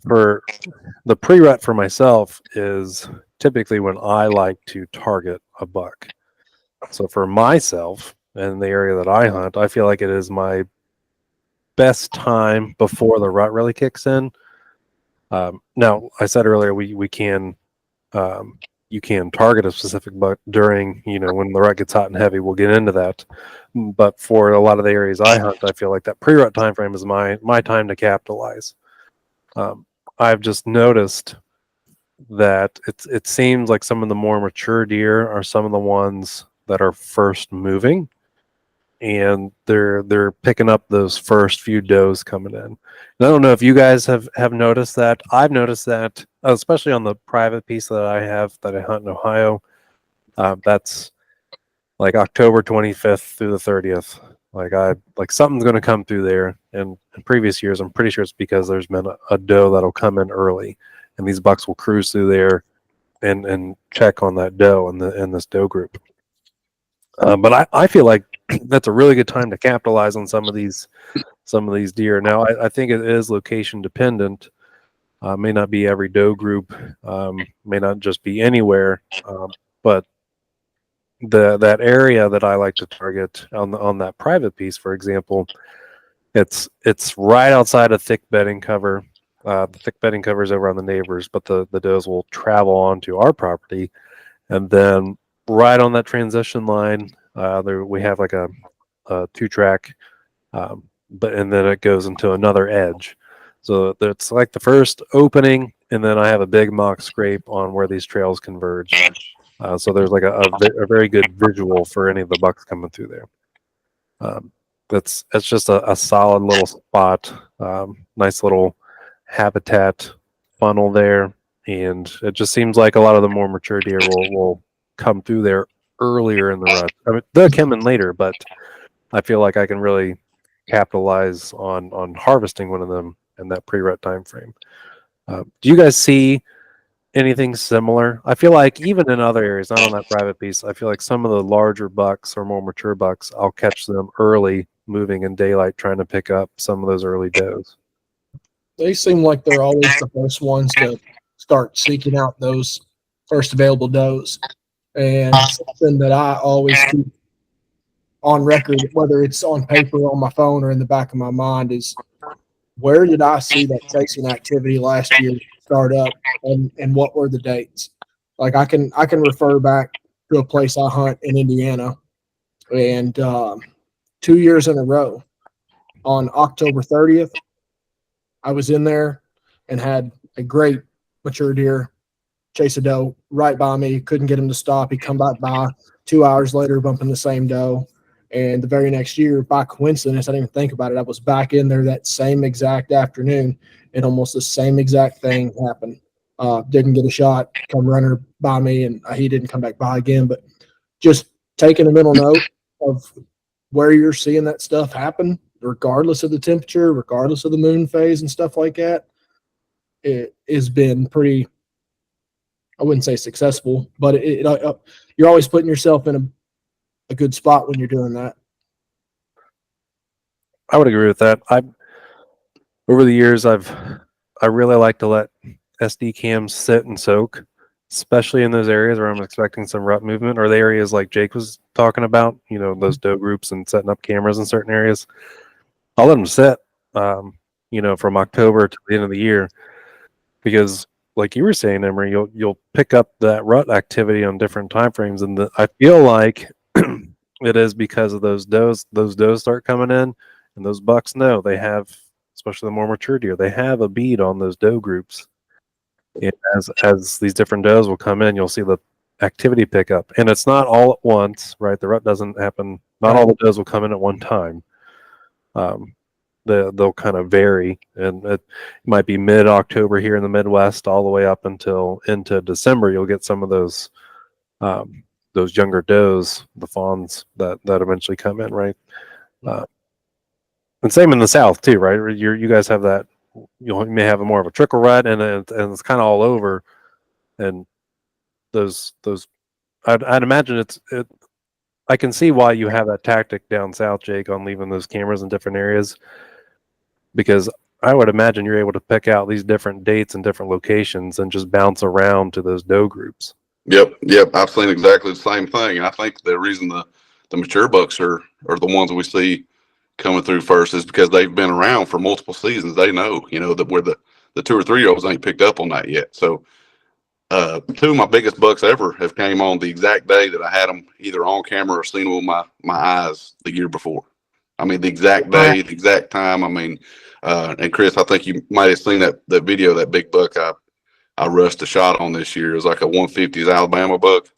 for the pre-rut for myself is typically when I like to target a buck. So for myself and the area that I hunt, I feel like it is my best time before the rut really kicks in. Now, I said earlier we can you can target a specific buck during, when the rut gets hot and heavy. We'll get into that. But for a lot of the areas I hunt, I feel like that pre-rut time frame is my time to capitalize. I've just noticed that it seems like some of the more mature deer are some of the ones that are first moving, and they're picking up those first few does coming in. And I don't know if you guys have noticed that. I've noticed that, especially on the private piece that I have that I hunt in Ohio. That's like October 25th through the 30th. Like something's going to come through there. And in previous years, I'm pretty sure it's because there's been a doe that'll come in early, and these bucks will cruise through there and check on that doe in this doe group. But I feel like that's a really good time to capitalize on some of these deer. Now, I think it is location dependent. May not be every doe group, may not just be anywhere, but that area that I like to target on that private piece, for example, it's right outside of thick bedding cover. The thick bedding cover is over on the neighbors, but the does will travel onto our property, and then right on that transition line, there we have like a 2-track, and then it goes into another edge. So it's like the first opening, and then I have a big mock scrape on where these trails converge. So there's like a very good visual for any of the bucks coming through there. It's just a solid little spot, nice little habitat funnel there, and it just seems like a lot of the more mature deer will come through there earlier in the rut. I mean, they'll come in later, but I feel like I can really capitalize on harvesting one of them in that pre-rut time frame. Do you guys see anything similar? I feel like even in other areas, not on that private piece, I feel like some of the larger bucks or more mature bucks, I'll catch them early, moving in daylight, trying to pick up some of those early does. They seem like they're always the first ones to start seeking out those first available does. And something that I always keep on record, whether it's on paper, on my phone, or in the back of my mind, is where did I see that chasing activity last year start up, and what were the dates? Like I can refer back to a place I hunt in Indiana, and 2 years in a row, on October 30th, I was in there and had a great mature deer chase a doe right by me. Couldn't get him to stop. He'd come back by 2 hours later, bumping the same doe. And the very next year, by coincidence, I didn't even think about it, I was back in there that same exact afternoon, and almost the same exact thing happened. Didn't get a shot, come runner by me, and he didn't come back by again. But just taking a mental note of where you're seeing that stuff happen, regardless of the temperature, regardless of the moon phase and stuff like that, it has been pretty, I wouldn't say successful, but you're always putting yourself in a good spot when you're doing that. I would agree with that. Over the years, I really like to let SD cams sit and soak, especially in those areas where I'm expecting some rut movement, or the areas like Jake was talking about, those doe groups and setting up cameras in certain areas. I'll let them sit, from October to the end of the year, because like you were saying, Emery, you'll pick up that rut activity on different time frames, and I feel like it is because of those does. Those does start coming in, and those bucks know they have, especially the more mature deer, they have a bead on those doe groups. And as these different does will come in, you'll see the activity pick up, and it's not all at once, right? The rut doesn't happen. Not all the does will come in at one time. They'll kind of vary, and it might be mid-October here in the Midwest, all the way up until into December. You'll get some of those younger does, the fawns that eventually come in, right? And same in the South too, right? You guys have that. You may have more of a trickle rut, and it's kind of all over. And those, I'd imagine it. I can see why you have that tactic down south, Jake, on leaving those cameras in different areas, because I would imagine you're able to pick out these different dates and different locations and just bounce around to those doe groups. Yep. I've seen exactly the same thing. And I think the reason the mature bucks are the ones that we see coming through first is because they've been around for multiple seasons. They know, that where the 2 or 3-year-olds ain't picked up on that yet. So, 2 of my biggest bucks ever have came on the exact day that I had them either on camera or seen them with my eyes the year before. I mean, the exact day, the exact time. I mean, and Chris, I think you might have seen that video, that big buck I rushed a shot on this year. It was like a 150s Alabama buck.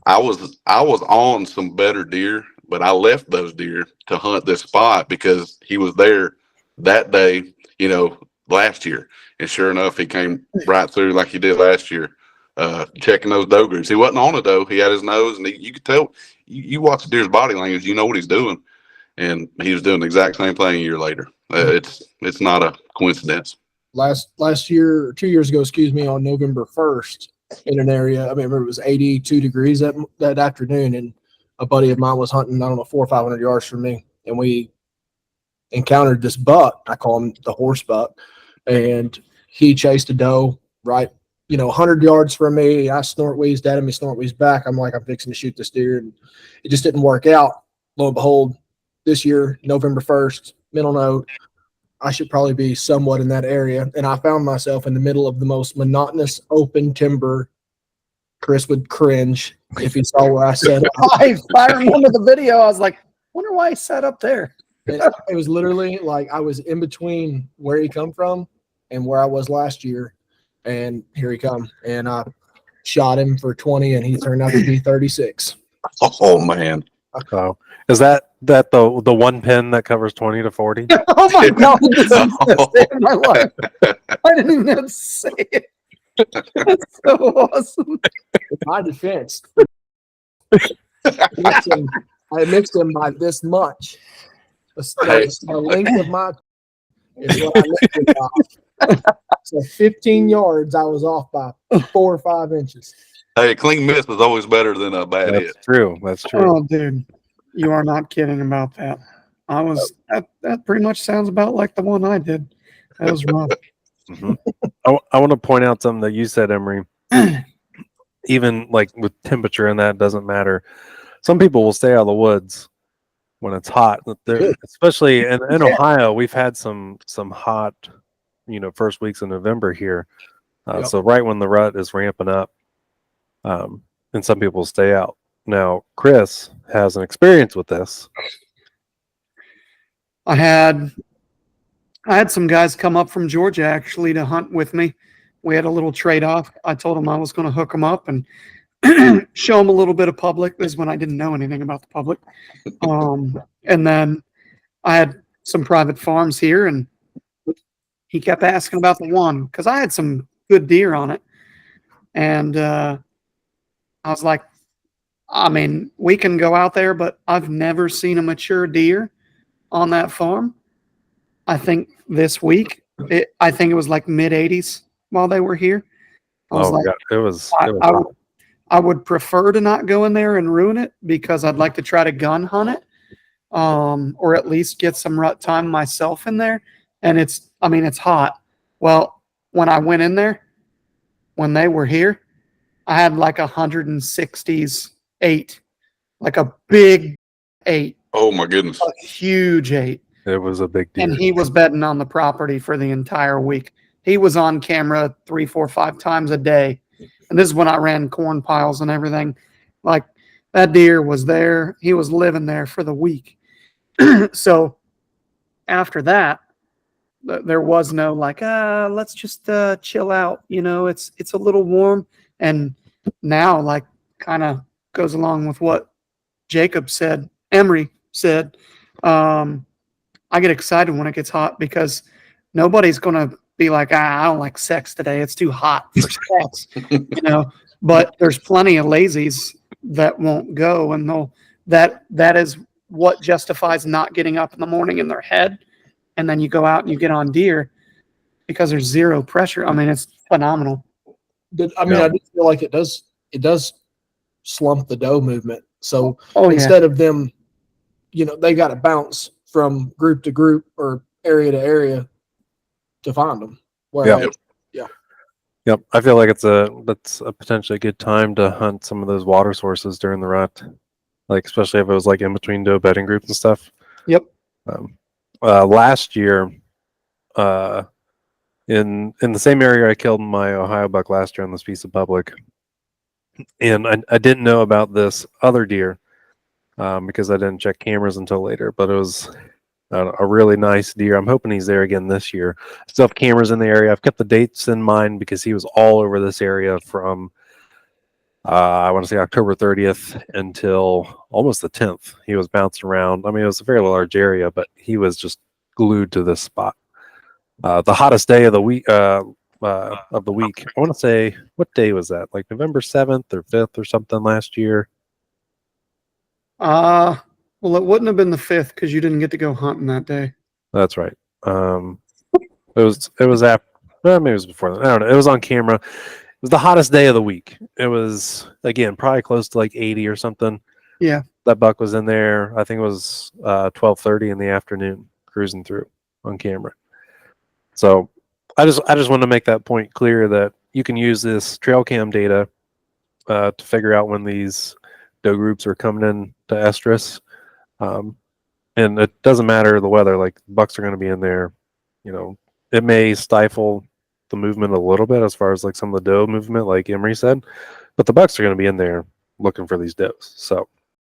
I was on some better deer, but I left those deer to hunt this spot because he was there that day, last year. And sure enough, he came right through like he did last year, checking those doe groups. He wasn't on a doe. He had his nose, and you could tell. You watch the deer's body language, you know what he's doing, and he was doing the exact same thing a year later. It's not a coincidence. Last year, or 2 years ago, excuse me, on November 1st, in an area, I remember it was 82 degrees that afternoon, and a buddy of mine was hunting, I don't know, 400 or 500 yards from me, and we encountered this buck. I call him the horse buck, and he chased a doe right, 100 yards from me. I snort wheezed at him, he snort wheezed back. I'm like, I'm fixing to shoot this deer, and it just didn't work out. Lo and behold, this year, November 1st, mental note, I should probably be somewhat in that area. And I found myself in the middle of the most monotonous open timber. Chris would cringe if he saw where I set up. I remember the video. I was like, wonder why he set up there. It was literally like I was in between where he come from and where I was last year. And here he come. And I shot him for 20, and he turned out to be 36. Oh, man. Oh, is that the one pin that covers 20 to 40? Oh my God, this is the best day of my life. I didn't even have to say it. That's so awesome. In my defense, I mixed him by this much. The length of my is what I mixed him by. So 15 yards, I was off by 4 or 5 inches. Hey, a clean miss is always better than a bad hit. That's true. Oh, dude, you are not kidding about that. That pretty much sounds about like the one I did. That was rough. Mm-hmm. I want to point out something that you said, Emery. Even like with temperature and that doesn't matter. Some people will stay out of the woods when it's hot. Especially in Ohio, we've had some hot, first weeks in November here. So right when the rut is ramping up, and some people stay out. Now, Chris has an experience with this. I had some guys come up from Georgia actually to hunt with me. We had a little trade-off. I told them I was going to hook them up and show them a little bit of public. This is when I didn't know anything about the public. And then I had some private farms here, and he kept asking about the one because I had some good deer on it. And I was like, I mean, we can go out there, but I've never seen a mature deer on that farm. I think this week, I think it was like mid-80s while they were here. I was like, God, it was I would prefer to not go in there and ruin it because I'd like to try to gun hunt it, or at least get some rut time myself in there. And it's hot. Well, when I went in there, when they were here, I had like 160s 8, like a big 8. Oh my goodness. A huge 8. It was a big deal. And he was bedding on the property for the entire week. He was on camera 3, 4, 5 times a day. And this is when I ran corn piles and everything. Like, that deer was there. He was living there for the week. So after that, there was no like, let's just chill out. It's a little warm. And now, like, kind of goes along with what Jacob said, Emery said. I get excited when it gets hot because nobody's going to be like, I don't like sex today. It's too hot for sex, but there's plenty of lazies that won't go. And that is what justifies not getting up in the morning in their head. And then you go out and you get on deer because there's zero pressure. I mean, it's phenomenal. I do feel like it does slump the doe movement. So instead of them, they got to bounce from group to group or area to area. to find them. Whereas, Yep. I feel like that's a potentially good time to hunt some of those water sources during the rut. Like especially if it was like in between doe bedding groups and stuff. Yep. Last year, in the same area I killed my Ohio buck last year on this piece of public, and I didn't know about this other deer because I didn't check cameras until later. But it was a really nice deer. I'm hoping he's there again this year. I still have cameras in the area. I've kept the dates in mind because he was all over this area from I want to say October 30th until almost the 10th. He was bouncing around. I mean, it was a very large area, but he was just glued to this spot. The hottest day of the week. I want to say, what day was that? Like November 7th or 5th or something last year. Well, it wouldn't have been the 5th because you didn't get to go hunting that day. That's right. It was after. Well, maybe it was before that. I don't know. It was on camera. It was the hottest day of the week. It was again probably close to like 80 or something. Yeah. That buck was in there. I think it was 12:30 in the afternoon, cruising through on camera. So I just want to make that point clear that you can use this trail cam data to figure out when these doe groups are coming in to estrus. And it doesn't matter the weather, like bucks are going to be in there. You know, it may stifle the movement a little bit as far as like some of the doe movement, like Emery said, but the bucks are going to be in there looking for these does. So